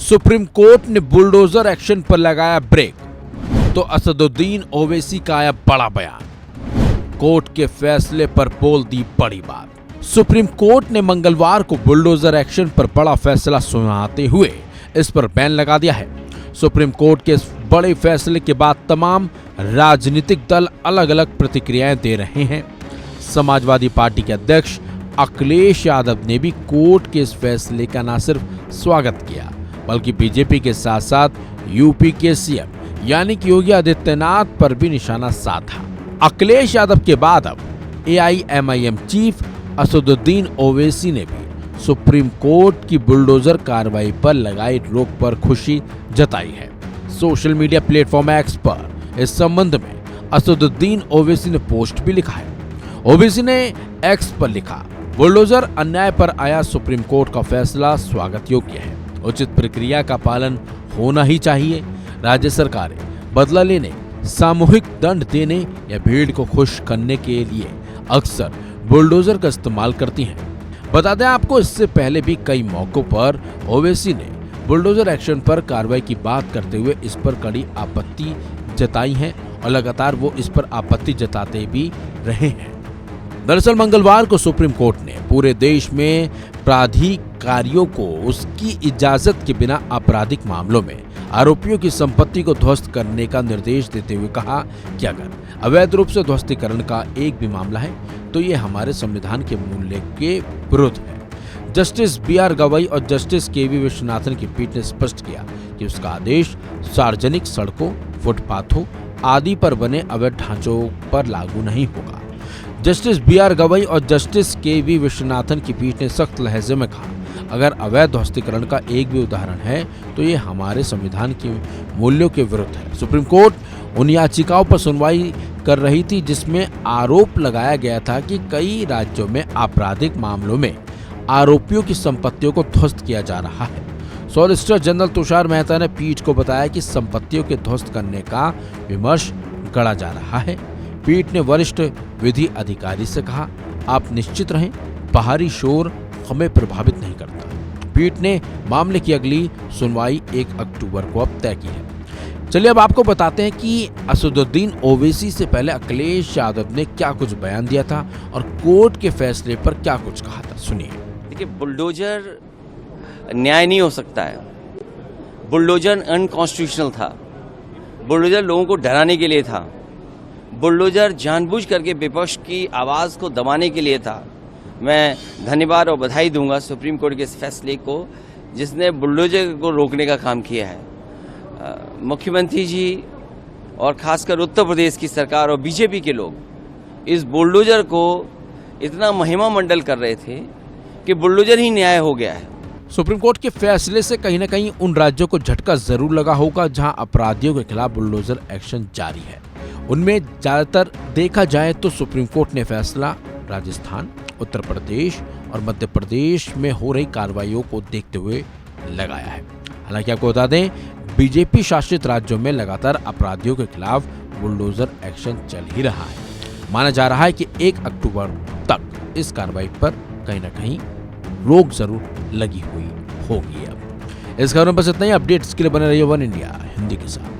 Supreme court ने bulldozer action पर लगाया ब्रेक, तो असदुद्दीन ओवैसी का आया बड़ा बयान। कोर्ट के फैसले पर बोल दी बड़ी बात। सुप्रीम कोर्ट ने मंगलवार को बुलडोजर एक्शन पर बड़ा फैसला सुनाते हुए इस पर बैन लगा दिया है। सुप्रीम कोर्ट के इस बड़े फैसले के बाद तमाम राजनीतिक दल अलग अलग प्रतिक्रियाएं दे रहे हैं। समाजवादी पार्टी के अध्यक्ष अखिलेश यादव ने भी कोर्ट के इस फैसले का न सिर्फ स्वागत किया, बल्कि बीजेपी के साथ साथ यूपी के सीएम यानी कि योगी आदित्यनाथ पर भी निशाना साधा। अखिलेश यादव के बाद अब एआईएमआईएम चीफ असदुद्दीन ओवैसी ने भी सुप्रीम कोर्ट की बुलडोजर कार्रवाई पर लगाई रोक पर खुशी जताई है। सोशल मीडिया प्लेटफॉर्म एक्स पर इस संबंध में असदुद्दीन ओवैसी ने पोस्ट भी लिखा है। ओवैसी ने एक्स पर लिखा, बुलडोजर अन्याय पर आया सुप्रीम कोर्ट का फैसला स्वागत योग्य है। उचित प्रक्रिया का पालन होना ही चाहिए। राज्य सरकारें बदला लेने, सामूहिक दंड देने या भीड़ को खुश करने के लिए अक्सर बुलडोजर का इस्तेमाल करती हैं। बता दें आपको, इससे पहले भी कई मौकों पर ओवैसी ने बुलडोजर एक्शन पर कार्रवाई की बात करते हुए इस पर कड़ी आपत्ति जताई है और लगातार वो इस पर आपत्ति जताते भी रहे हैं। दरअसल मंगलवार को सुप्रीम कोर्ट ने पूरे देश में प्राधिकारियों को उसकी इजाजत के बिना आपराधिक मामलों में आरोपियों की संपत्ति को ध्वस्त करने का निर्देश देते हुए कहा कि अगर अवैध रूप से ध्वस्तीकरण का एक भी मामला है तो ये हमारे संविधान के मूल्य के विरुद्ध है। जस्टिस बीआर गवई और जस्टिस केवी विश्वनाथन की पीठ ने स्पष्ट किया कि उसका आदेश सार्वजनिक सड़कों, फुटपाथों आदि पर बने अवैध ढांचों पर लागू नहीं होगा। जस्टिस बीआर गवई और जस्टिस केवी विश्वनाथन की पीठ ने सख्त लहजे में कहा, अगर अवैध ध्वस्तीकरण का एक भी उदाहरण है तो ये हमारे संविधान के मूल्यों के विरुद्ध है। सुप्रीम कोर्ट उन याचिकाओं पर सुनवाई कर रही थी जिसमें आरोप लगाया गया था कि कई राज्यों में आपराधिक मामलों में आरोपियों की संपत्तियों को ध्वस्त किया जा रहा है। सॉलिसिटर जनरल तुषार मेहता ने पीठ को बताया कि संपत्तियों के ध्वस्त करने का विमर्श गढ़ा जा रहा है। पीठ ने वरिष्ठ विधि अधिकारी से कहा, आप निश्चित रहें, बाहरी शोर हमें प्रभावित नहीं करता। पीठ ने मामले की अगली सुनवाई 1 अक्टूबर को अब तय की है। चलिए अब आपको बताते हैं कि असदुद्दीन ओवैसी से पहले अखिलेश यादव ने क्या कुछ बयान दिया था और कोर्ट के फैसले पर क्या कुछ कहा था। सुनिए। देखिए, बुलडोजर न्याय नहीं हो सकता है। बुलडोजर अनकॉन्स्टिट्यूशनल था। बुलडोजर लोगों को डराने के लिए था। बुलडोजर जानबूझ करके विपक्ष की आवाज़ को दबाने के लिए था। मैं धन्यवाद और बधाई दूंगा सुप्रीम कोर्ट के इस फैसले को जिसने बुलडोजर को रोकने का काम किया है। मुख्यमंत्री जी और खासकर उत्तर प्रदेश की सरकार और बीजेपी के लोग इस बुलडोजर को इतना महिमा मंडल कर रहे थे कि बुलडोजर ही न्याय हो गया है। सुप्रीम कोर्ट के फैसले से कहीं न कहीं उन राज्यों को झटका जरूर लगा होगा जहां अपराधियों के खिलाफ बुलडोजर एक्शन जारी है। उनमें ज्यादातर देखा जाए तो सुप्रीम कोर्ट ने फैसला राजस्थान, उत्तर प्रदेश और मध्य प्रदेश में हो रही कार्रवाइयों को देखते हुए लगाया है। हालांकि आपको बता दें, बीजेपी शासित राज्यों में लगातार अपराधियों के खिलाफ बुलडोजर एक्शन चल ही रहा है। माना जा रहा है कि 1 अक्टूबर तक इस कार्रवाई पर कहीं न कहीं रोक जरूर लगी हुई होगी। अब इस खबर में बस इतना ही। अपडेट्स के लिए बने रहिए वन इंडिया हिंदी के साथ।